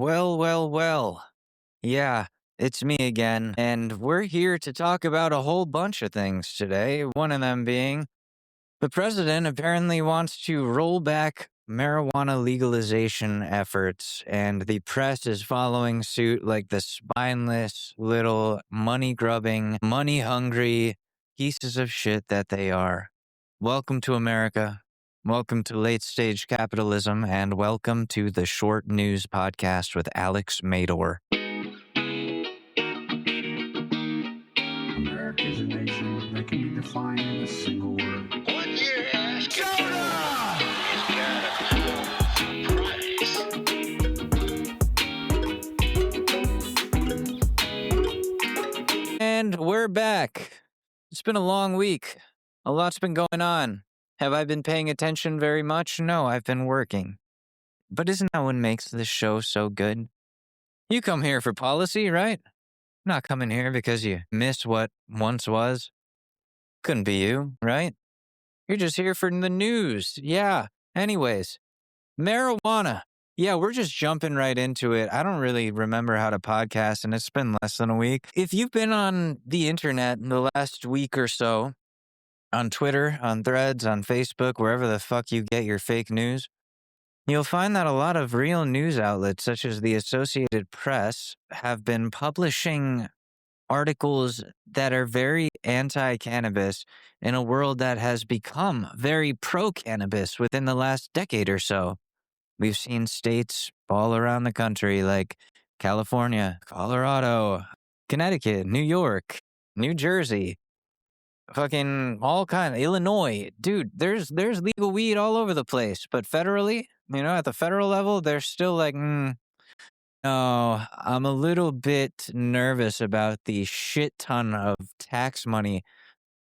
Well. Yeah, it's me again, and we're here to talk about a whole bunch of things today. One of them being the president apparently wants to roll back marijuana legalization efforts, and the press is following suit like the spineless, little, money grubbing, money hungry pieces of shit that they are. Welcome to America. Welcome to late stage capitalism, and welcome to the Short News Podcast with Alex Mador. America is a nation that can be defined in a single word. What you're asking for is kind of surprise. And we're back. It's been a long week. A lot's been going on. Have I been paying attention very much? No, I've been working. But isn't that what makes this show so good? You come here for policy, right? Not coming here because you miss what once was. Couldn't be you, right? You're just here for the news. Yeah. Anyways, marijuana. Yeah, we're just jumping right into it. I don't really remember how to podcast, and it's been less than a week. If you've been on the internet in the last week or so, on Twitter, on Threads, on Facebook, wherever the fuck you get your fake news, you'll find that a lot of real news outlets, such as the Associated Press, have been publishing articles that are very anti-cannabis in a world that has become very pro-cannabis within the last decade or so. We've seen states all around the country like California, Colorado, Connecticut, New York, New Jersey, fucking all kind of Illinois. Dude, there's legal weed all over the place, but federally, at the federal level, they're still like, no, I'm a little bit nervous about the shit ton of tax money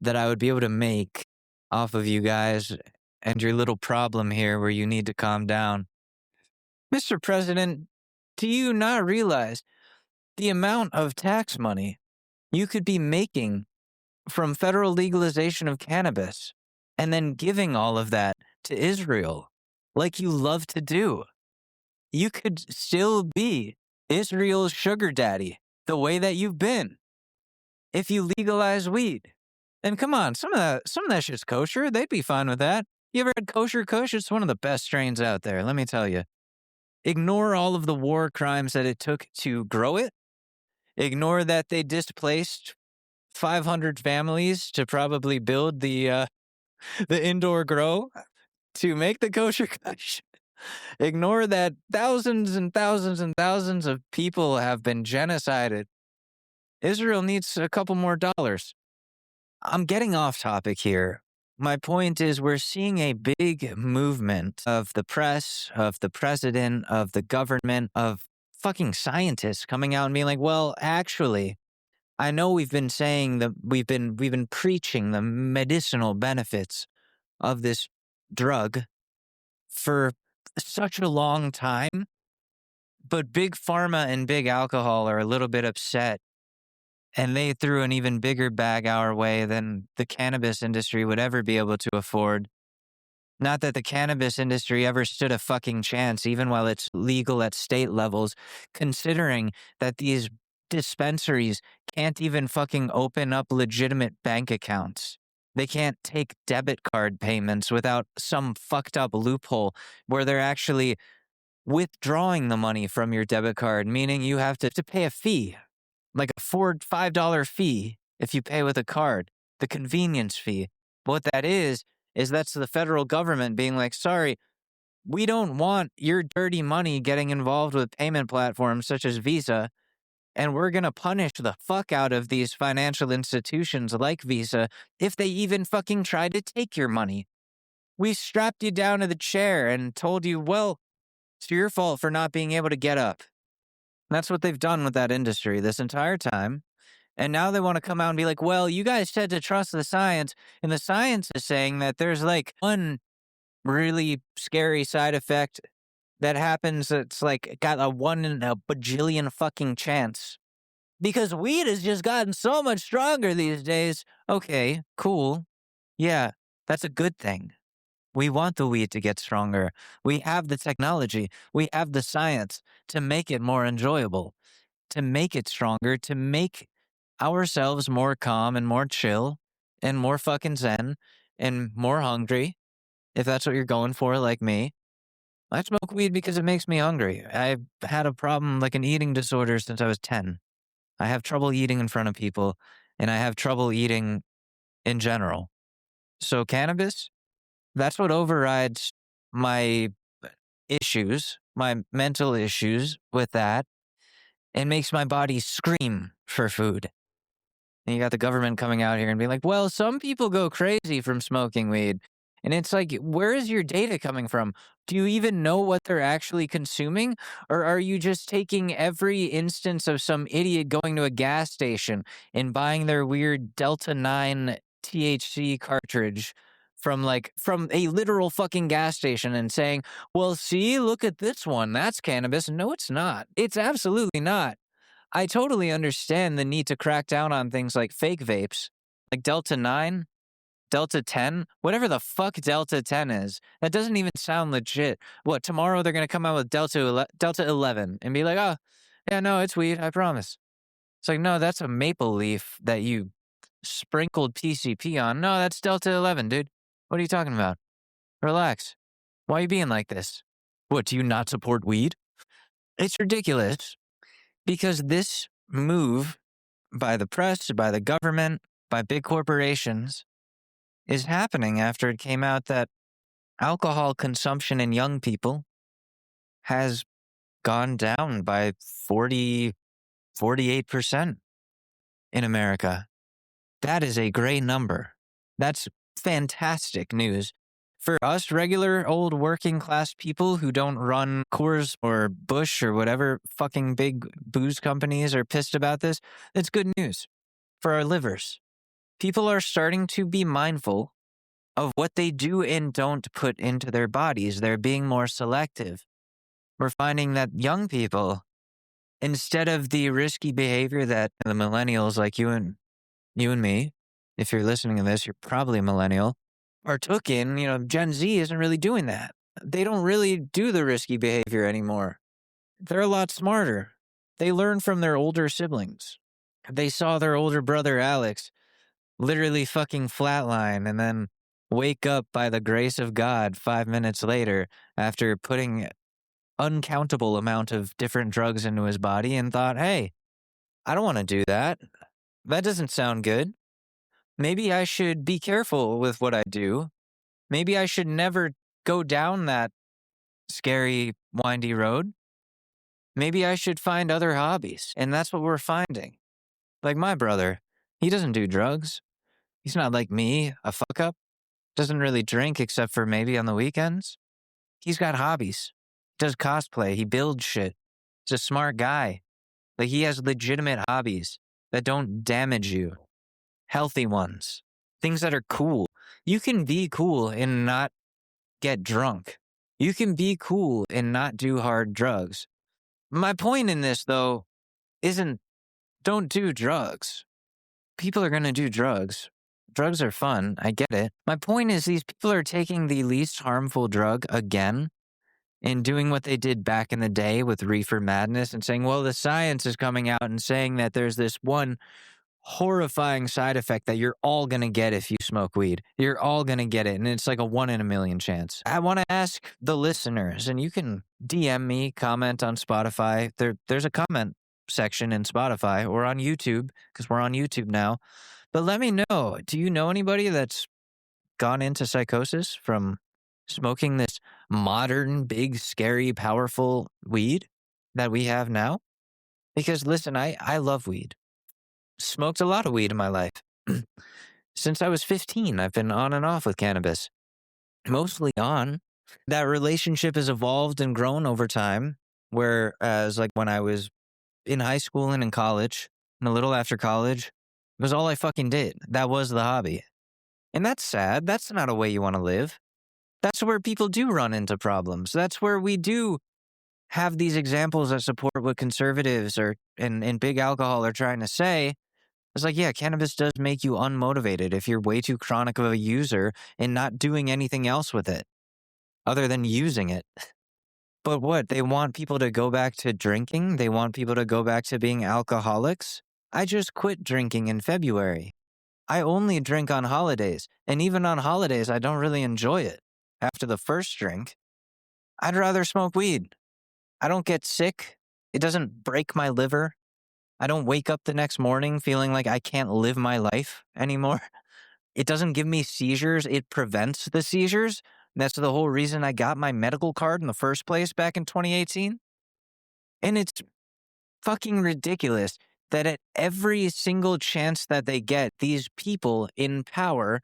that I would be able to make off of you guys and your little problem here where you need to calm down. Mr. President, do you not realize the amount of tax money you could be making from federal legalization of cannabis and then giving all of that to Israel like you love to do? You could still be Israel's sugar daddy the way that you've been if you legalize weed. And come on, some of that shit's kosher. They'd be fine with that. You ever had kosher kush? It's one of the best strains out there, let me tell you. Ignore all of the war crimes that it took to grow it. Ignore that they displaced 500 families to probably build the indoor grow to make the kosher kush. Ignore that thousands and thousands and thousands of people have been genocided. Israel needs a couple more dollars. I'm getting off topic here. My point is we're seeing a big movement of the press, of the president, of the government, of fucking scientists coming out and being like, well, actually, I know we've been saying that we've been preaching the medicinal benefits of this drug for such a long time, but big pharma and big alcohol are a little bit upset, and they threw an even bigger bag our way than the cannabis industry would ever be able to afford. Not that the cannabis industry ever stood a fucking chance, even while it's legal at state levels, considering that these dispensaries can't even fucking open up legitimate bank accounts. They can't take debit card payments without some fucked up loophole where they're actually withdrawing the money from your debit card, meaning you have to pay a fee, like a $5 fee if you pay with a card, the convenience fee. What that is that's the federal government being like, sorry, we don't want your dirty money getting involved with payment platforms such as Visa, and we're going to punish the fuck out of these financial institutions like Visa if they even fucking try to take your money. We strapped you down to the chair and told you, well, it's your fault for not being able to get up. That's what they've done with that industry this entire time. And now they want to come out and be like, well, you guys said to trust the science, and the science is saying that there's like one really scary side effect that happens that's like got a 1 in a bajillion fucking chance. Because weed has just gotten so much stronger these days. Okay, cool. Yeah, that's a good thing. We want the weed to get stronger. We have the technology. We have the science to make it more enjoyable, to make it stronger, to make ourselves more calm and more chill and more fucking zen and more hungry, if that's what you're going for, like me. I smoke weed because it makes me hungry. I've had a problem, like an eating disorder, since I was 10. I have trouble eating in front of people, and I have trouble eating in general. So cannabis, that's what overrides my issues, my mental issues with that, and makes my body scream for food. And you got the government coming out here and being like, well, some people go crazy from smoking weed. And it's like, where is your data coming from? Do you even know what they're actually consuming? Or are you just taking every instance of some idiot going to a gas station and buying their weird Delta 9 THC cartridge from a literal fucking gas station and saying, well, see, look at this one. That's cannabis. No, it's not. It's absolutely not. I totally understand the need to crack down on things like fake vapes, like Delta 9, Delta 10, whatever the fuck Delta 10 is. That doesn't even sound legit. What, tomorrow they're going to come out with Delta 11 and be like, oh, yeah, no, it's weed, I promise. It's like, no, that's a maple leaf that you sprinkled PCP on. No, that's Delta 11, dude. What are you talking about? Relax. Why are you being like this? What, do you not support weed? It's ridiculous. Because this move by the press, by the government, by big corporations is happening after it came out that alcohol consumption in young people has gone down by 48% in America. That is a great number. That's fantastic news. For us regular old working class people who don't run Coors or Bush or whatever fucking big booze companies are pissed about this, it's good news for our livers. People are starting to be mindful of what they do and don't put into their bodies. They're being more selective. We're finding that young people, instead of the risky behavior that the millennials like you and me, if you're listening to this, you're probably a millennial, partook in, Gen Z isn't really doing that. They don't really do the risky behavior anymore. They're a lot smarter. They learn from their older siblings. They saw their older brother, Alex, literally fucking flatline and then wake up by the grace of God 5 minutes later after putting uncountable amount of different drugs into his body and thought, hey, I don't want to do that. That doesn't sound good. Maybe I should be careful with what I do. Maybe I should never go down that scary, windy road. Maybe I should find other hobbies. And that's what we're finding. Like my brother, he doesn't do drugs. He's not like me, a fuck up. Doesn't really drink except for maybe on the weekends. He's got hobbies. Does cosplay. He builds shit. He's a smart guy. Like he has legitimate hobbies that don't damage you. Healthy ones. Things that are cool. You can be cool and not get drunk. You can be cool and not do hard drugs. My point in this, though, isn't don't do drugs. People are going to do drugs. Drugs are fun. I get it. My point is these people are taking the least harmful drug again and doing what they did back in the day with reefer madness and saying, well, the science is coming out and saying that there's this one horrifying side effect that you're all going to get if you smoke weed. You're all going to get it. And it's like a 1 in a million chance. I want to ask the listeners, and you can DM me, comment on Spotify. There's a comment section in Spotify or on YouTube because we're on YouTube now. But let me know, do you know anybody that's gone into psychosis from smoking this modern, big, scary, powerful weed that we have now? Because listen, I love weed. Smoked a lot of weed in my life. Since I was 15, I've been on and off with cannabis. Mostly on. That relationship has evolved and grown over time, whereas like when I was in high school and in college, and a little after college, it was all I fucking did. That was the hobby. And that's sad. That's not a way you want to live. That's where people do run into problems. That's where we do have these examples that support what conservatives and big alcohol are trying to say. It's like, yeah, cannabis does make you unmotivated if you're way too chronic of a user and not doing anything else with it other than using it. But what? They want people to go back to drinking? They want people to go back to being alcoholics? I just quit drinking in February. I only drink on holidays. And even on holidays, I don't really enjoy it. After the first drink, I'd rather smoke weed. I don't get sick. It doesn't break my liver. I don't wake up the next morning feeling like I can't live my life anymore. It doesn't give me seizures. It prevents the seizures. That's the whole reason I got my medical card in the first place back in 2018. And it's fucking ridiculous that at every single chance that they get, these people in power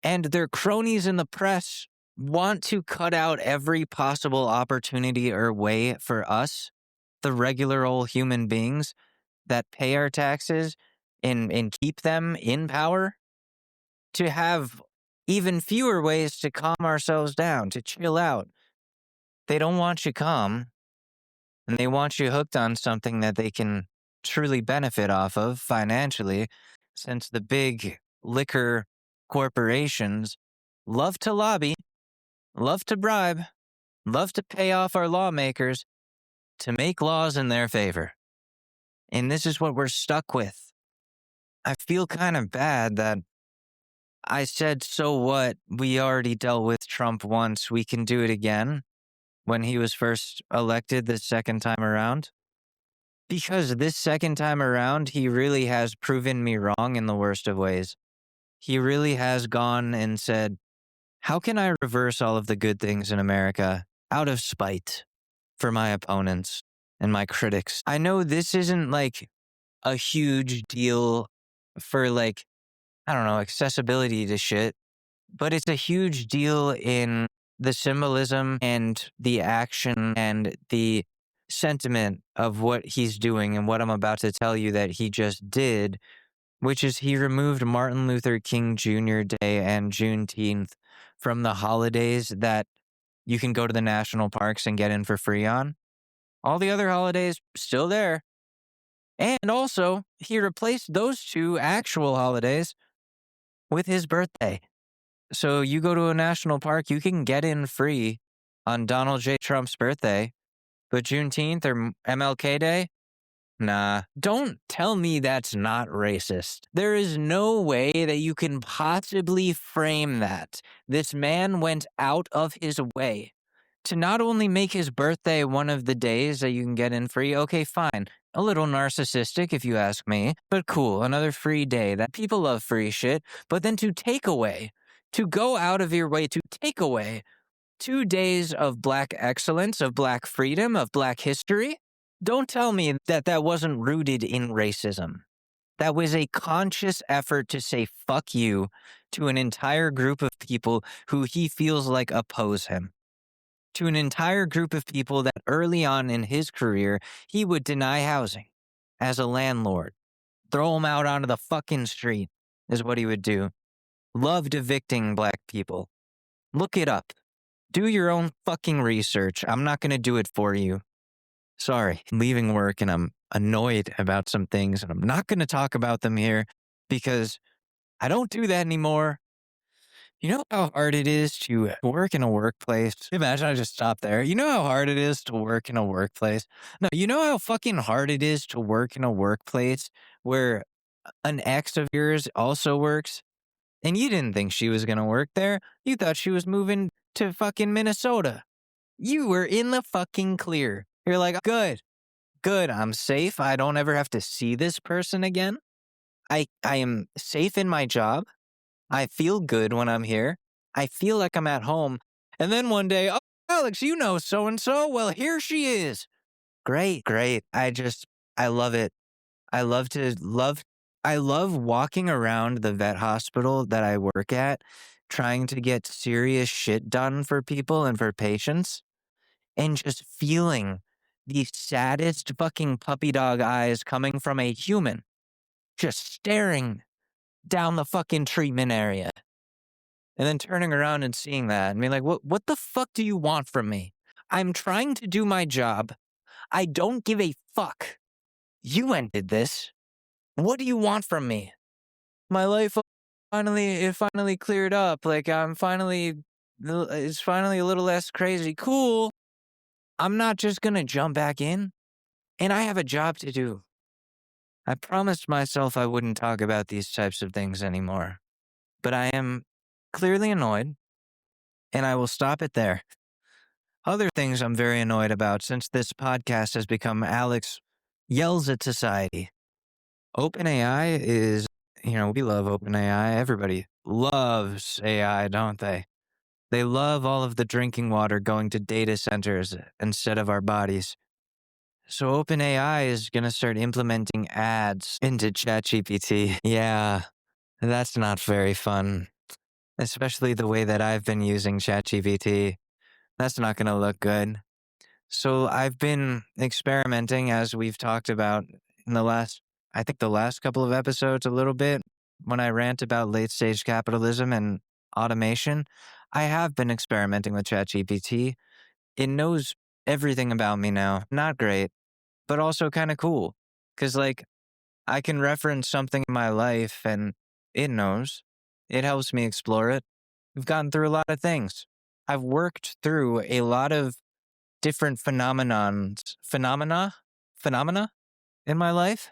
and their cronies in the press want to cut out every possible opportunity or way for us, the regular old human beings that pay our taxes and keep them in power, to have even fewer ways to calm ourselves down, to chill out. They don't want you calm, and they want you hooked on something that they can truly benefit off of financially, since the big liquor corporations love to lobby, love to bribe, love to pay off our lawmakers to make laws in their favor. And this is what we're stuck with. I feel kind of bad that I said, so what? We already dealt with Trump once. We can do it again when he was first elected the second time around. Because this second time around, he really has proven me wrong in the worst of ways. He really has gone and said, how can I reverse all of the good things in America out of spite for my opponents and my critics? I know this isn't like a huge deal for like, I don't know, accessibility to shit, but it's a huge deal in the symbolism and the action and the sentiment of what he's doing and what I'm about to tell you that he just did, which is he removed Martin Luther King Jr. Day and Juneteenth from the holidays that you can go to the national parks and get in for free on. All the other holidays still there. And also, he replaced those two actual holidays with his birthday. So you go to a national park, you can get in free on Donald J. Trump's birthday, but Juneteenth or MLK Day? Nah, don't tell me that's not racist. There is no way that you can possibly frame that. This man went out of his way to not only make his birthday one of the days that you can get in free. Okay, fine. A little narcissistic if you ask me, but cool. Another free day. That people love free shit. But then to take away, to go out of your way to take away 2 days of black excellence, of black freedom, of black history. Don't tell me that that wasn't rooted in racism. That was a conscious effort to say fuck you to an entire group of people who he feels like oppose him. To an entire group of people that early on in his career, he would deny housing as a landlord. Throw them out onto the fucking street is what he would do. Loved evicting black people. Look it up. Do your own fucking research. I'm not going to do it for you. Sorry, I'm leaving work and I'm annoyed about some things and I'm not going to talk about them here because I don't do that anymore. You know how hard it is to work in a workplace? Imagine I just stopped there. You know how hard it is to work in a workplace? No, you know how fucking hard it is to work in a workplace where an ex of yours also works? And you didn't think she was going to work there. You thought she was moving to fucking Minnesota. You were in the fucking clear. You're like, good, I'm safe. I don't ever have to see this person again. I am safe in my job. I feel good when I'm here. I feel like I'm at home. And then one day, oh, Alex, you know so-and-so. Well, here she is. Great. I love it. I love walking around the vet hospital that I work at, trying to get serious shit done for people and for patients, and just feeling the saddest fucking puppy dog eyes coming from a human, just staring down the fucking treatment area. And then turning around and seeing that and being like, what the fuck do you want from me? I'm trying to do my job. I don't give a fuck. You ended this. What do you want from me? My life finally cleared up. Like it's finally a little less crazy. Cool. I'm not just gonna jump back in, and I have a job to do. I promised myself I wouldn't talk about these types of things anymore, but I am clearly annoyed, and I will stop it there. Other things I'm very annoyed about since this podcast has become Alex yells at society. OpenAI is, we love OpenAI. Everybody loves AI, don't they? They love all of the drinking water going to data centers instead of our bodies. So OpenAI is going to start implementing ads into ChatGPT. Yeah, that's not very fun, especially the way that I've been using ChatGPT. That's not going to look good. So I've been experimenting, as we've talked about in the last couple of episodes a little bit, when I rant about late stage capitalism and automation. I have been experimenting with ChatGPT. It knows everything about me now. Not great, but also kind of cool. Because, I can reference something in my life and it knows. It helps me explore it. We've gotten through a lot of things. I've worked through a lot of different phenomena in my life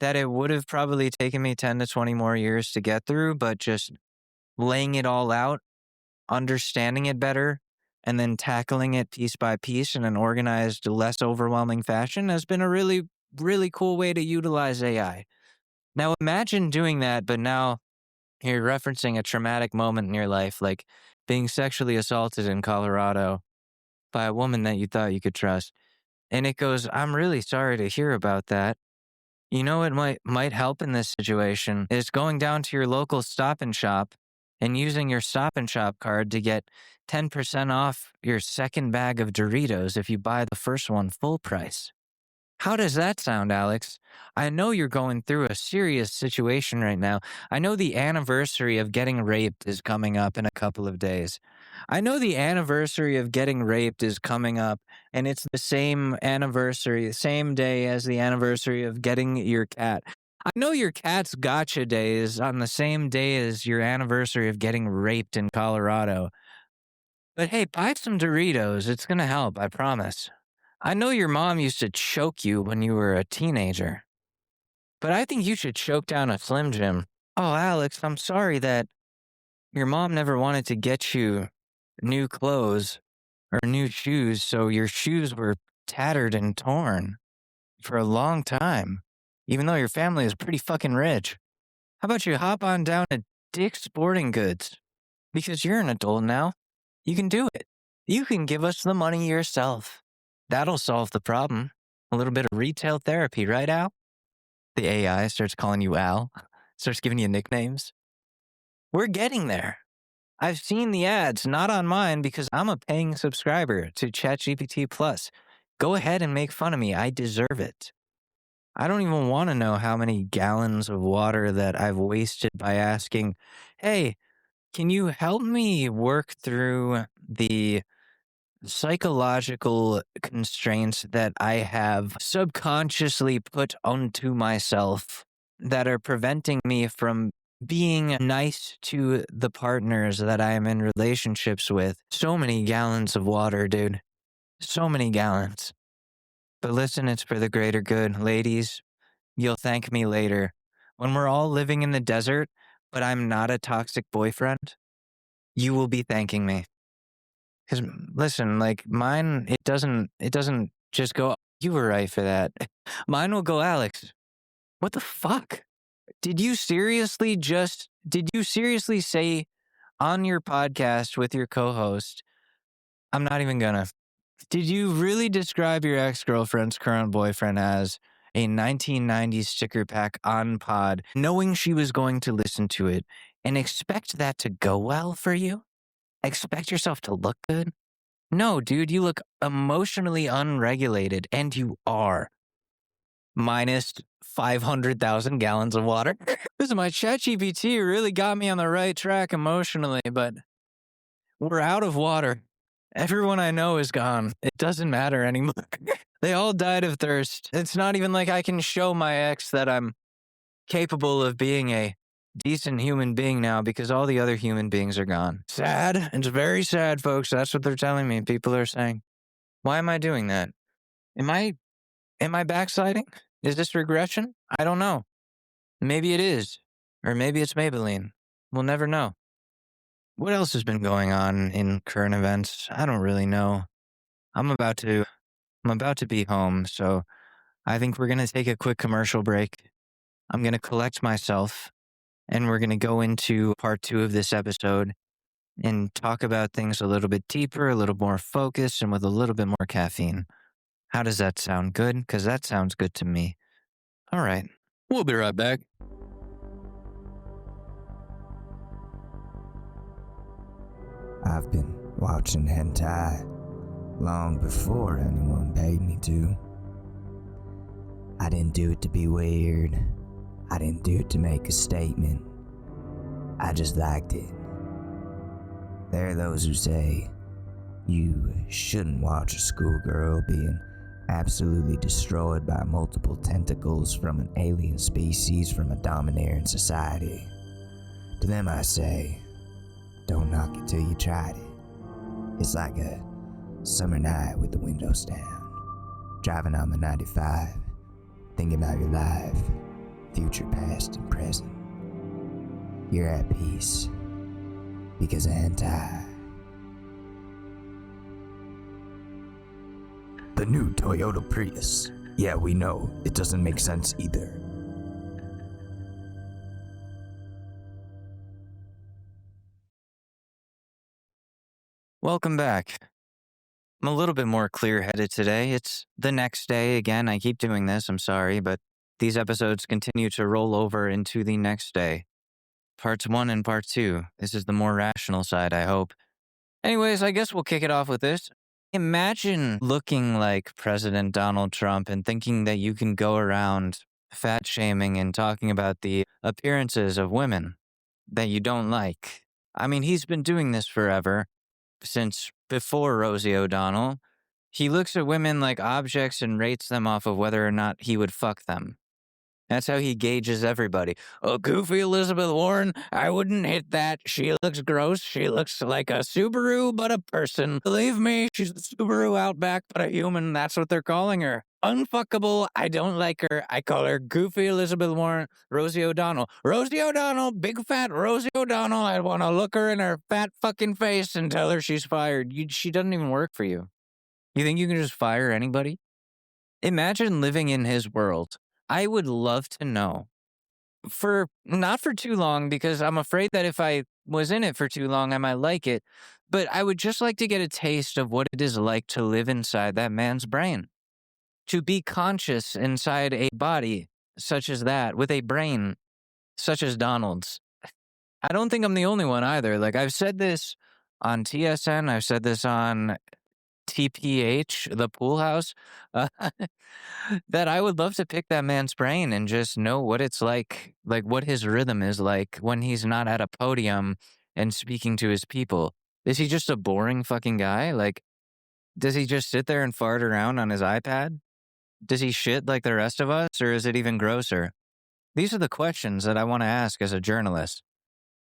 that it would have probably taken me 10 to 20 more years to get through, but just laying it all out, understanding it better, and then tackling it piece by piece in an organized, less overwhelming fashion has been a really, really cool way to utilize AI. Now imagine doing that, but now you're referencing a traumatic moment in your life, like being sexually assaulted in Colorado by a woman that you thought you could trust. And it goes, I'm really sorry to hear about that. You know what might help in this situation is going down to your local Stop and Shop and using your Stop and Shop card to get 10% off your second bag of Doritos if you buy the first one full price. How does that sound, Alex? I know you're going through a serious situation right now. I know the anniversary of getting raped is coming up in a couple of days. I know the anniversary of getting raped is coming up, and it's the same anniversary, the same day as the anniversary of getting your cat. I know your cat's gotcha day is on the same day as your anniversary of getting raped in Colorado. But hey, buy some Doritos. It's going to help, I promise. I know your mom used to choke you when you were a teenager, but I think you should choke down a Slim Jim. Oh, Alex, I'm sorry that your mom never wanted to get you new clothes or new shoes, so your shoes were tattered and torn for a long time, even though your family is pretty fucking rich. How about you hop on down to Dick's Sporting Goods? Because you're an adult now. You can do it. You can give us the money yourself. That'll solve the problem. A little bit of retail therapy, right, Al? The AI starts calling you Al, starts giving you nicknames. We're getting there. I've seen the ads, not on mine because I'm a paying subscriber to ChatGPT Plus. Go ahead and make fun of me. I deserve it. I don't even want to know how many gallons of water that I've wasted by asking, hey, can you help me work through the psychological constraints that I have subconsciously put onto myself that are preventing me from being nice to the partners that I am in relationships with. So many gallons of water, dude. So many gallons. But listen, it's for the greater good. Ladies, you'll thank me later. When we're all living in the desert, but I'm not a toxic boyfriend, you will be thanking me. Because listen, mine, it doesn't just go, you were right for that. Mine will go, Alex, what the fuck? Did you seriously say on your podcast with your co-host, I'm not even gonna, did you really describe your ex-girlfriend's current boyfriend as a 1990s sticker pack on pod, knowing she was going to listen to it and expect that to go well for you? Expect yourself to look good? No, dude, you look emotionally unregulated, and you are. Minus 500,000 gallons of water. Listen, my ChatGPT really got me on the right track emotionally, but we're out of water. Everyone I know is gone. It doesn't matter anymore. They all died of thirst. It's not even like I can show my ex that I'm capable of being a decent human being now because all the other human beings are gone. Sad. It's very sad, folks. That's what they're telling me. People are saying, why am I doing that? Am I backsliding? Is this regression? I don't know. Maybe it is. Or maybe it's Maybelline. We'll never know. What else has been going on in current events? I don't really know. I'm about to be home, so I think we're going to take a quick commercial break. I'm going to collect myself, and we're going to go into part 2 of this episode and talk about things a little bit deeper, a little more focused, and with a little bit more caffeine. How does that sound? Good? Because that sounds good to me. All right. We'll be right back. I've been watching hentai long before anyone paid me to. I didn't do it to be weird. I didn't do it to make a statement. I just liked it. There are those who say you shouldn't watch a schoolgirl being absolutely destroyed by multiple tentacles from an alien species from a domineering society. To them I say, don't knock it till you tried it. It's like a summer night with the windows down, driving on the 95, thinking about your life, future, past, and present. You're at peace because of hentai. The new Toyota Prius. Yeah, we know, it doesn't make sense either. Welcome back. I'm a little bit more clear-headed today. It's the next day again. I keep doing this, I'm sorry, but these episodes continue to roll over into the next day. Parts 1 and part 2. This is the more rational side, I hope. Anyways, I guess we'll kick it off with this. Imagine looking like President Donald Trump and thinking that you can go around fat shaming and talking about the appearances of women that you don't like. I mean, he's been doing this forever, since before Rosie O'Donnell. He looks at women like objects and rates them off of whether or not he would fuck them. That's how he gauges everybody. Oh, goofy Elizabeth Warren, I wouldn't hit that. She looks gross. She looks like a Subaru, but a person. Believe me, she's the Subaru Outback, but a human. That's what they're calling her. Unfuckable. I don't like her. I call her Goofy Elizabeth Warren, Rosie O'Donnell. Rosie O'Donnell, big fat Rosie O'Donnell. I want to look her in her fat fucking face and tell her she's fired. She doesn't even work for you. You think you can just fire anybody? Imagine living in his world. I would love to know. Not for too long, because I'm afraid that if I was in it for too long, I might like it. But I would just like to get a taste of what it is like to live inside that man's brain. To be conscious inside a body such as that, with a brain such as Donald's. I don't think I'm the only one either. Like, I've said this on TSN, I've said this on TPH, the pool house, that I would love to pick that man's brain and just know what it's like what his rhythm is like when he's not at a podium and speaking to his people. Is he just a boring fucking guy? Like, does he just sit there and fart around on his iPad? Does he shit like the rest of us, or is it even grosser? These are the questions that I want to ask as a journalist.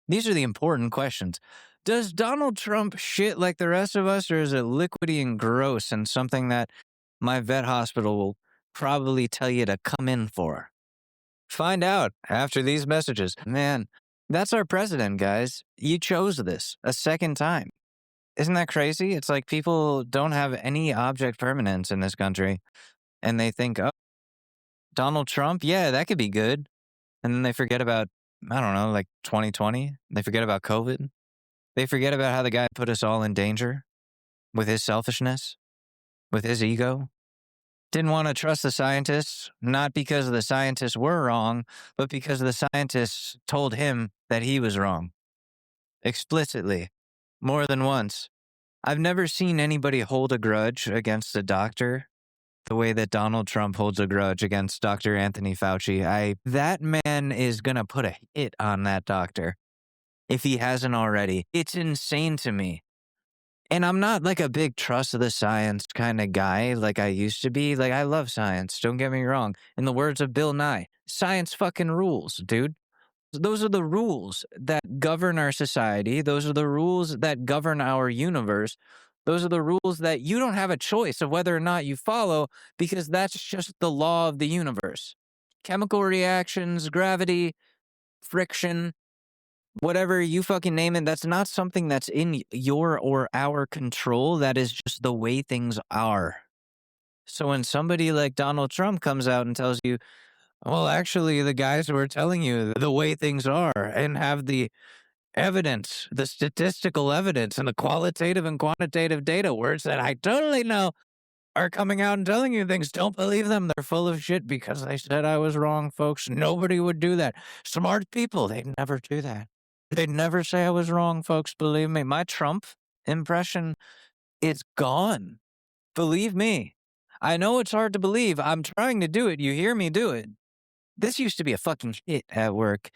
These are the important questions. Does Donald Trump shit like the rest of us, or is it liquidy and gross and something that my vet hospital will probably tell you to come in for? Find out after these messages. Man, that's our president, guys. You chose this a second time. Isn't that crazy? It's like people don't have any object permanence in this country, and they think, oh, Donald Trump, yeah, that could be good. And then they forget about, I don't know, like 2020. They forget about COVID. They forget about how the guy put us all in danger with his selfishness, with his ego. Didn't want to trust the scientists, not because the scientists were wrong, but because the scientists told him that he was wrong. Explicitly. More than once. I've never seen anybody hold a grudge against a doctor the way that Donald Trump holds a grudge against Dr. Anthony Fauci. That man is going to put a hit on that doctor if he hasn't already. It's insane to me. And I'm not like a big trust of the science kind of guy like I used to be. Like, I love science, don't get me wrong. In the words of Bill Nye, science fucking rules, dude. Those are the rules that govern our society. Those are the rules that govern our universe. Those are the rules that you don't have a choice of whether or not you follow because that's just the law of the universe. Chemical reactions, gravity, friction, whatever you fucking name it, that's not something that's in your or our control. That is just the way things are. So when somebody like Donald Trump comes out and tells you, well, actually, the guys were telling you the way things are and have the evidence, the statistical evidence, and the qualitative and quantitative data, words that I totally know are coming out and telling you things. Don't believe them. They're full of shit because they said I was wrong, folks. Nobody would do that. Smart people, they'd never do that. They'd never say I was wrong, folks. Believe me. My Trump impression, it's gone. Believe me. I know it's hard to believe. I'm trying to do it. You hear me do it. This used to be a fucking hit at work.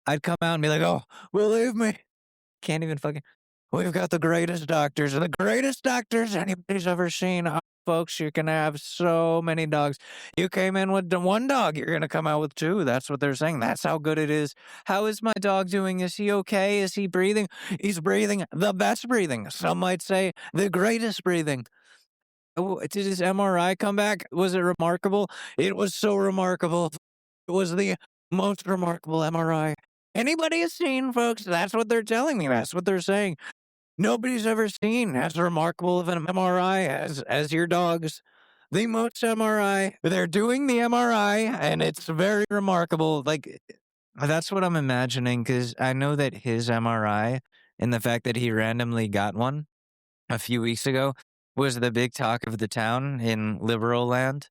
I'd come out and be like, oh, believe me. Can't even fucking. We've got the greatest doctors anybody's ever seen. Oh, folks, you're going to have so many dogs. You came in with one dog, you're going to come out with two. That's what they're saying. That's how good it is. How is my dog doing? Is he okay? Is he breathing? He's breathing the best breathing. Some might say the greatest breathing. Oh, did his MRI come back? Was it remarkable? It was so remarkable. It was the most remarkable MRI anybody has seen, folks. That's what they're telling me. That's what they're saying. Nobody's ever seen as remarkable of an MRI as your dog's. The most MRI. They're doing the MRI, and it's very remarkable. Like, that's what I'm imagining, because I know that his MRI and the fact that he randomly got one a few weeks ago was the big talk of the town in liberal land,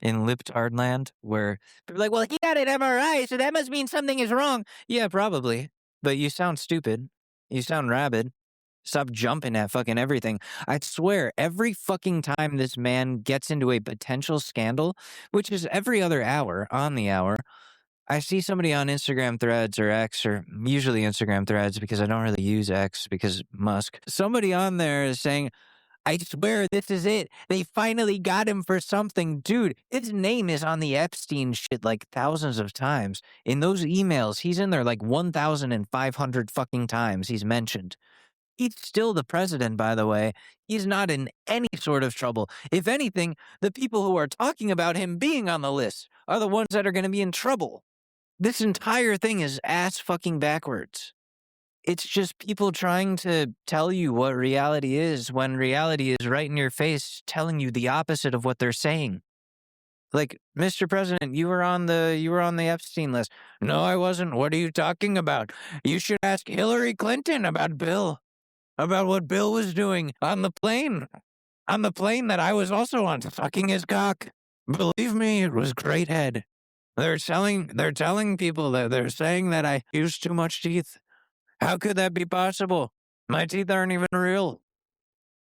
in libtard land, where people are like, well, he got an MRI, so that must mean something is wrong. Yeah, probably. But you sound stupid. You sound rabid. Stop jumping at fucking everything. I swear, every fucking time this man gets into a potential scandal, which is every other hour on the hour, I see somebody on Instagram threads or X, or usually Instagram threads because I don't really use X because Musk. Somebody on there is saying, I swear this is it. They finally got him for something. Dude, his name is on the Epstein shit like thousands of times. In those emails, he's in there like 1,500 fucking times he's mentioned. He's still the president, by the way. He's not in any sort of trouble. If anything, the people who are talking about him being on the list are the ones that are going to be in trouble. This entire thing is ass fucking backwards. It's just people trying to tell you what reality is when reality is right in your face telling you the opposite of what they're saying. Like, Mr. President, you were on the Epstein list. No, I wasn't. What are you talking about? You should ask Hillary Clinton about Bill. About what Bill was doing on the plane that I was also on, sucking his cock. Believe me, it was great head. They're telling people that they're saying that I use too much teeth. How could that be possible? My teeth aren't even real.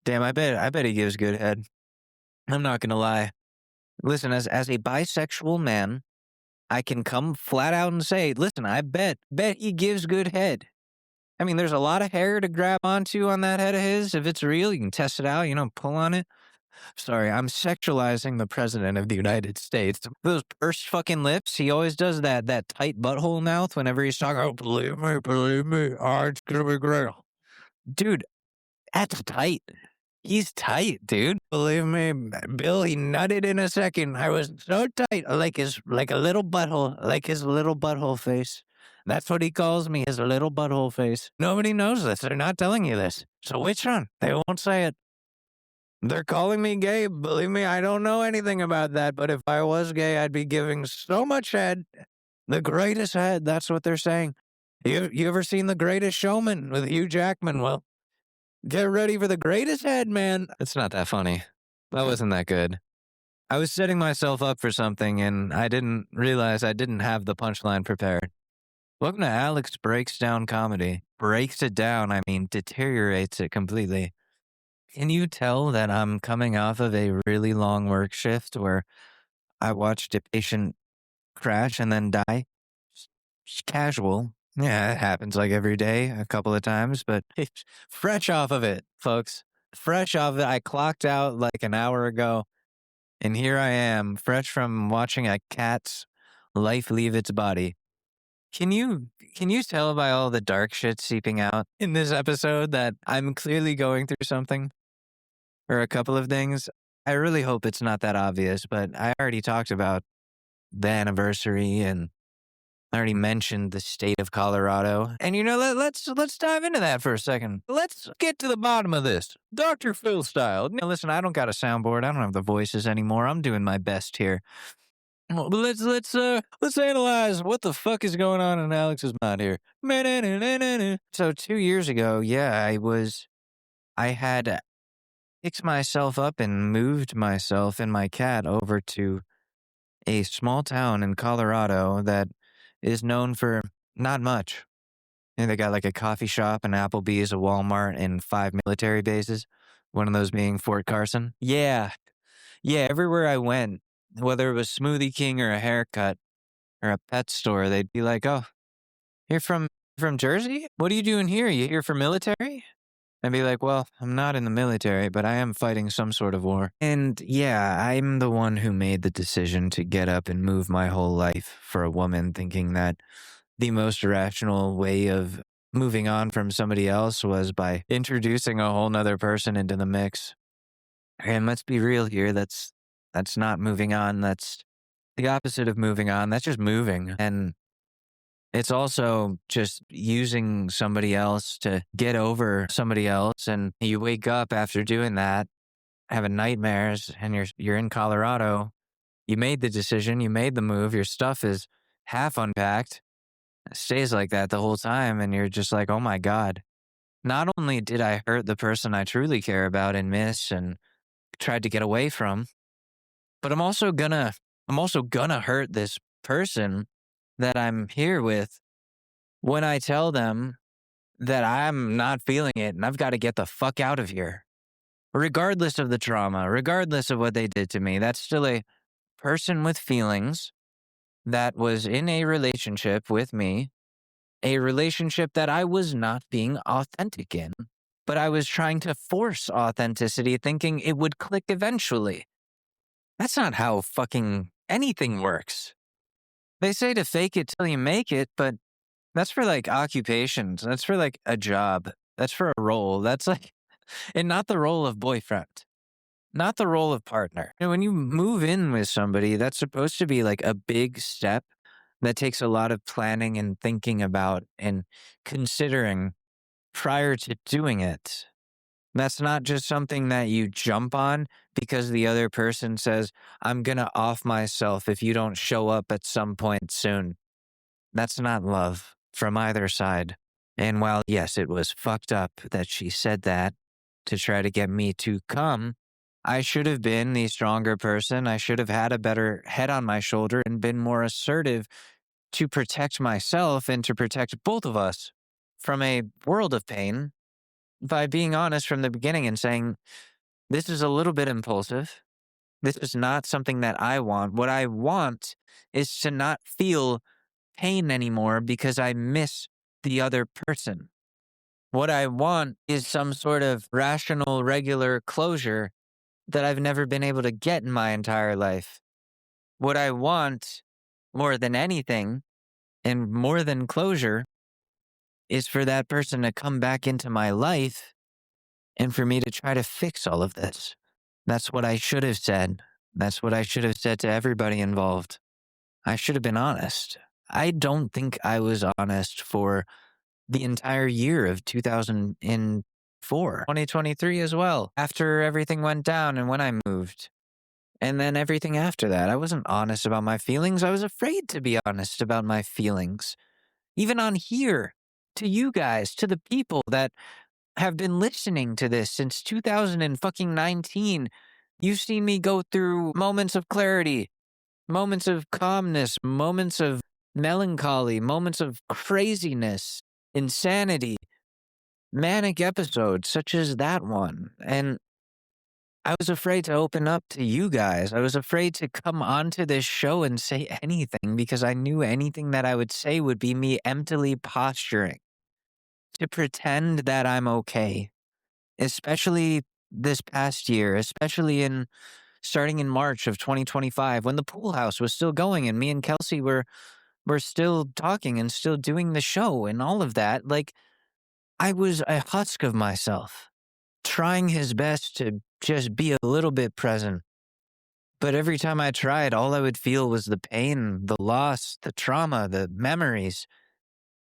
Damn, I bet he gives good head. I'm not gonna lie. Listen, as a bisexual man, I can come flat out and say, listen, I bet he gives good head. I mean, there's a lot of hair to grab onto on that head of his. If it's real, you can test it out, pull on it. Sorry, I'm sexualizing the president of the United States. Those pursed fucking lips, he always does that tight butthole mouth whenever he's talking. Oh, believe me. Oh, it's gonna be great. Dude, that's tight. He's tight, dude. Believe me, Bill, he nutted in a second. I was so tight, like his little butthole face. That's what he calls me, his little butthole face. Nobody knows this. They're not telling you this. So which one? They won't say it. They're calling me gay. Believe me, I don't know anything about that. But if I was gay, I'd be giving so much head. The greatest head. That's what they're saying. You ever seen The Greatest Showman with Hugh Jackman? Well, get ready for the greatest head, man. It's not that funny. That wasn't that good. I was setting myself up for something, and I didn't realize I didn't have the punchline prepared. Welcome to Alex Breaks Down Comedy. Breaks it down, I mean, deteriorates it completely. Can you tell that I'm coming off of a really long work shift where I watched a patient crash and then die? It's casual. Yeah, it happens like every day, a couple of times, but it's fresh off of it, folks. fresh off it. I clocked out like an hour ago, and here I am, fresh from watching a cat's life leave its body. Can you tell by all the dark shit seeping out in this episode that I'm clearly going through something or a couple of things? I really hope it's not that obvious, but I already talked about the anniversary and I already mentioned the state of Colorado. And let's dive into that for a second. Let's get to the bottom of this. Dr. Phil style. Now, listen, I don't got a soundboard. I don't have the voices anymore. I'm doing my best here. Well, but let's analyze what the fuck is going on in Alex's mind here. So 2 years ago, yeah, I had picked myself up and moved myself and my cat over to a small town in Colorado that is known for not much. And they got like a coffee shop, an Applebee's, a Walmart, and 5 military bases. One of those being Fort Carson. Yeah, everywhere I went, whether it was Smoothie King or a haircut or a pet store, they'd be like, "Oh, you're from Jersey? What are you doing here? You here for military?" I'd be like, "Well, I'm not in the military, but I am fighting some sort of war." And yeah, I'm the one who made the decision to get up and move my whole life for a woman, thinking that the most rational way of moving on from somebody else was by introducing a whole nother person into the mix. And let's be real here, that's not moving on. That's the opposite of moving on. That's just moving. And it's also just using somebody else to get over somebody else. And you wake up after doing that, having nightmares, and you're in Colorado. You made the decision, you made the move, your stuff is half unpacked. It stays like that the whole time, and you're just like, oh my God. Not only did I hurt the person I truly care about and miss and tried to get away from, but I'm also gonna hurt this person that I'm here with when I tell them that I'm not feeling it and I've got to get the fuck out of here. Regardless of the trauma, regardless of what they did to me, that's still a person with feelings that was in a relationship with me, a relationship that I was not being authentic in, but I was trying to force authenticity, thinking it would click eventually. That's not how fucking anything works. They say to fake it till you make it, but that's for like occupations. That's for like a job. That's for a role. That's like, and not the role of boyfriend, not the role of partner. And when you move in with somebody, that's supposed to be like a big step that takes a lot of planning and thinking about and considering prior to doing it. That's not just something that you jump on because the other person says, I'm going to off myself if you don't show up at some point soon. That's not love from either side. And while, yes, it was fucked up that she said that to try to get me to come, I should have been the stronger person. I should have had a better head on my shoulder and been more assertive to protect myself and to protect both of us from a world of pain by being honest from the beginning and saying, this is a little bit impulsive. This is not something that I want. What I want is to not feel pain anymore because I miss the other person. What I want is some sort of rational, regular closure that I've never been able to get in my entire life. What I want more than anything and more than closure is for that person to come back into my life and for me to try to fix all of this. That's what I should have said. That's what I should have said to everybody involved. I should have been honest. I don't think I was honest for the entire year of 2004, 2023 as well, after everything went down and when I moved. And then everything after that, I wasn't honest about my feelings. I was afraid to be honest about my feelings. Even on here, to you guys, to the people that have been listening to this since 2019. You've seen me go through moments of clarity, moments of calmness, moments of melancholy, moments of craziness, insanity, manic episodes such as that one. And I was afraid to open up to you guys. I was afraid to come onto this show and say anything because I knew anything that I would say would be me emptily posturing to pretend that I'm okay, especially this past year, especially starting in March of 2025, when the pool house was still going and me and Kelsey were still talking and still doing the show and all of that. Like, I was a husk of myself, trying his best to just be a little bit present. But every time I tried, all I would feel was the pain, the loss, the trauma, the memories.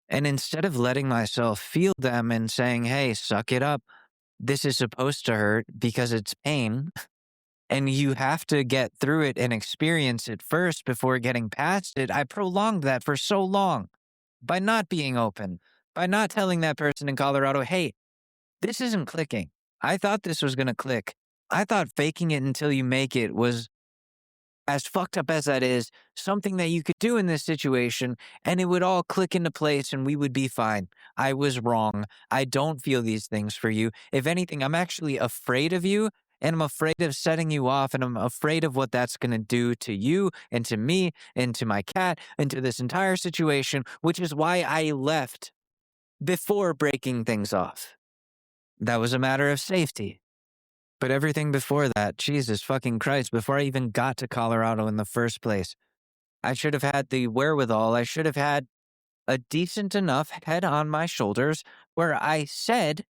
And instead of letting myself feel them and saying, hey, suck it up, this is supposed to hurt because it's pain, and you have to get through it and experience it first before getting past it, I prolonged that for so long by not being open, by not telling that person in Colorado, hey, this isn't clicking. I thought this was going to click. I thought faking it until you make it was, as fucked up as that is, something that you could do in this situation and it would all click into place and we would be fine. I was wrong. I don't feel these things for you. If anything, I'm actually afraid of you and I'm afraid of setting you off and I'm afraid of what that's going to do to you and to me and to my cat and to this entire situation, which is why I left before breaking things off. That was a matter of safety. But everything before that, Jesus fucking Christ, before I even got to Colorado in the first place, I should have had the wherewithal. I should have had a decent enough head on my shoulders where I said,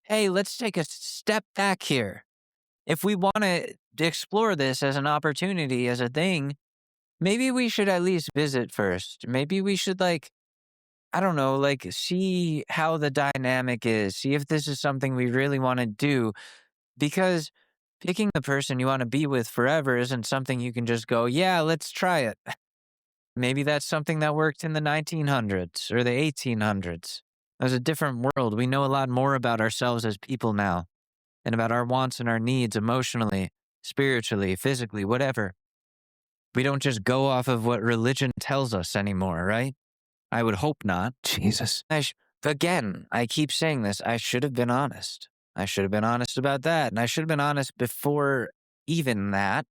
hey, let's take a step back here. If we want to explore this as an opportunity, as a thing, maybe we should at least visit first. Maybe we should, like, I don't know, like, see how the dynamic is, see if this is something we really want to do. Because picking the person you want to be with forever isn't something you can just go, yeah, let's try it. Maybe that's something that worked in the 1900s or the 1800s. It was a different world. We know a lot more about ourselves as people now and about our wants and our needs emotionally, spiritually, physically, whatever. We don't just go off of what religion tells us anymore, right? I would hope not. Jesus. Again, I keep saying this. I should have been honest. I should have been honest about that. And I should have been honest before even that.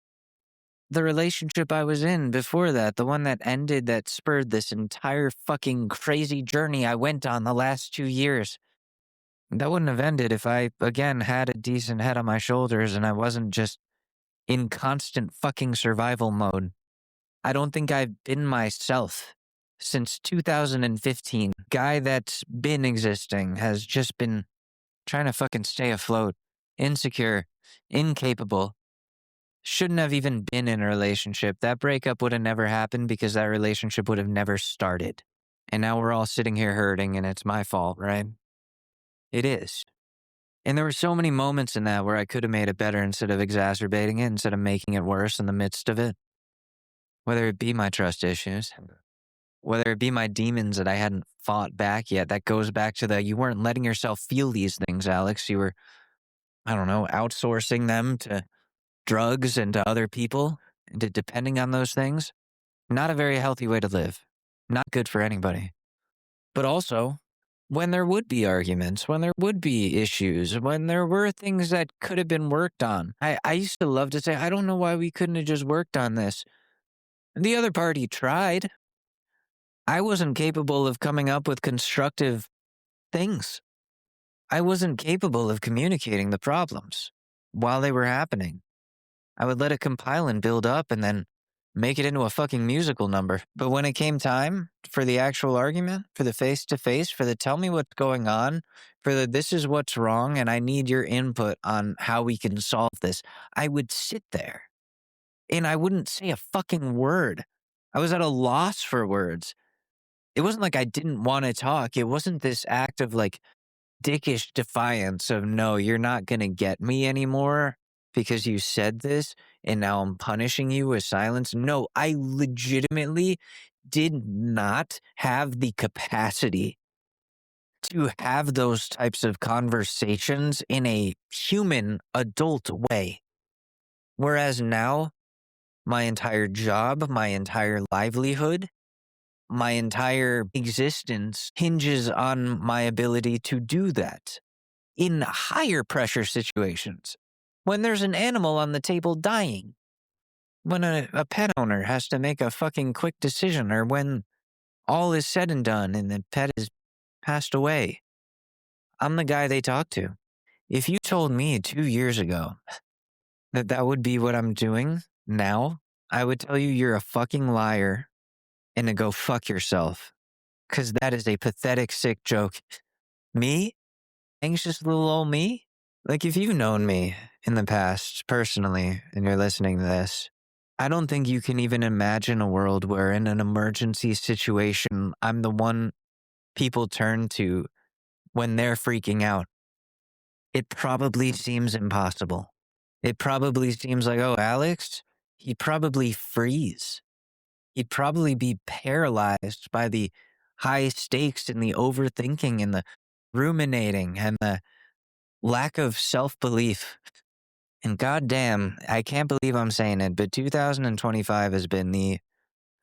The relationship I was in before that, the one that ended, that spurred this entire fucking crazy journey I went on the last 2 years. That wouldn't have ended if I, again, had a decent head on my shoulders and I wasn't just in constant fucking survival mode. I don't think I've been myself since 2015. Guy that's been existing has just been trying to fucking stay afloat, insecure, incapable. Shouldn't have even been in a relationship. That breakup would have never happened because that relationship would have never started. And now we're all sitting here hurting and it's my fault, right? It is. And there were so many moments in that where I could have made it better instead of exacerbating it, instead of making it worse in the midst of it. Whether it be my trust issues, whether it be my demons that I hadn't fought back yet. That goes back to you weren't letting yourself feel these things, Alex. You were, I don't know, outsourcing them to drugs and to other people, and to depending on those things. Not a very healthy way to live. Not good for anybody. But also, when there would be arguments, when there would be issues, when there were things that could have been worked on. I used to love to say, I don't know why we couldn't have just worked on this. The other party tried. I wasn't capable of coming up with constructive things. I wasn't capable of communicating the problems while they were happening. I would let it compile and build up and then make it into a fucking musical number. But when it came time for the actual argument, for the face-to-face, for the tell me what's going on, for the this is what's wrong and I need your input on how we can solve this, I would sit there and I wouldn't say a fucking word. I was at a loss for words. It wasn't like I didn't want to talk. It wasn't this act of like dickish defiance of, no, you're not going to get me anymore because you said this and now I'm punishing you with silence. No, I legitimately did not have the capacity to have those types of conversations in a human adult way. Whereas now, my entire job, my entire livelihood, my entire existence hinges on my ability to do that in higher pressure situations. When there's an animal on the table dying, when a pet owner has to make a fucking quick decision, or when all is said and done and the pet is passed away, I'm the guy they talk to. If you told me 2 years ago that that would be what I'm doing now, I would tell you you're a fucking liar and to go fuck yourself. Because that is a pathetic, sick joke. Me? Anxious little old me? Like, if you've known me in the past personally and you're listening to this, I don't think you can even imagine a world where in an emergency situation, I'm the one people turn to when they're freaking out. It probably seems impossible. It probably seems like, oh, Alex, he'd probably freeze. He'd probably be paralyzed by the high stakes and the overthinking and the ruminating and the lack of self-belief. And goddamn, I can't believe I'm saying it, but 2025 has been the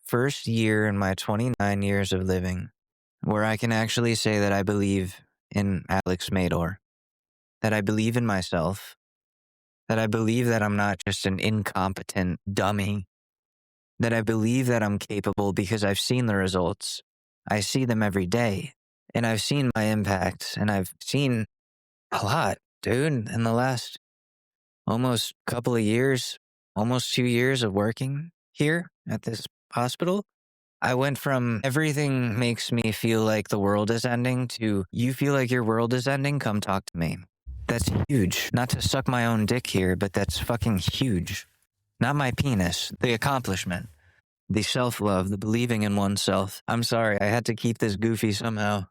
first year in my 29 years of living where I can actually say that I believe in Alex Mador, that I believe in myself, that I believe that I'm not just an incompetent dummy, that I believe that I'm capable because I've seen the results. I see them every day, and I've seen my impact, and I've seen a lot, dude, in the last almost couple of years, almost 2 years of working here at this hospital. I went from everything makes me feel like the world is ending to you feel like your world is ending, come talk to me. That's huge. Not to suck my own dick here, but that's fucking huge. Not my penis, the accomplishment, the self-love, the believing in oneself. I'm sorry, I had to keep this goofy somehow.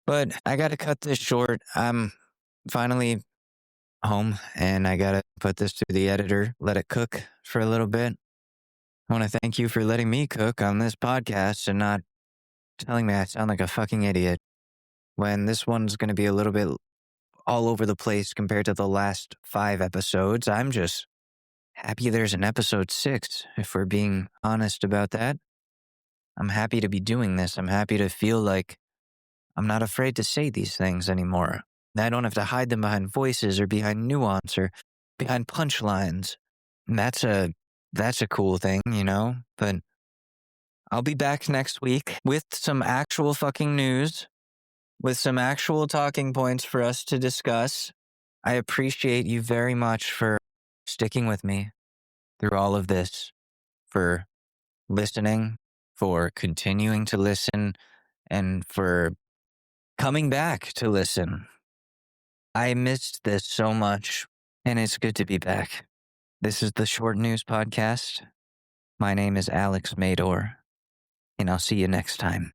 But I gotta cut this short. I'm finally home and I gotta put this to the editor, let it cook for a little bit. I want to thank you for letting me cook on this podcast and not telling me I sound like a fucking idiot when this one's going to be a little bit all over the place compared to the last 5 episodes. I'm just happy there's an episode 6, if we're being honest about that. I'm happy to be doing this. I'm happy to feel like I'm not afraid to say these things anymore. I don't have to hide them behind voices or behind nuance or behind punchlines. And that's a cool thing, you know? But I'll be back next week with some actual fucking news, with some actual talking points for us to discuss. I appreciate you very much for sticking with me through all of this, for listening, for continuing to listen, and for coming back to listen. I missed this so much, and it's good to be back. This is the Short News Podcast. My name is Alex Mador, and I'll see you next time.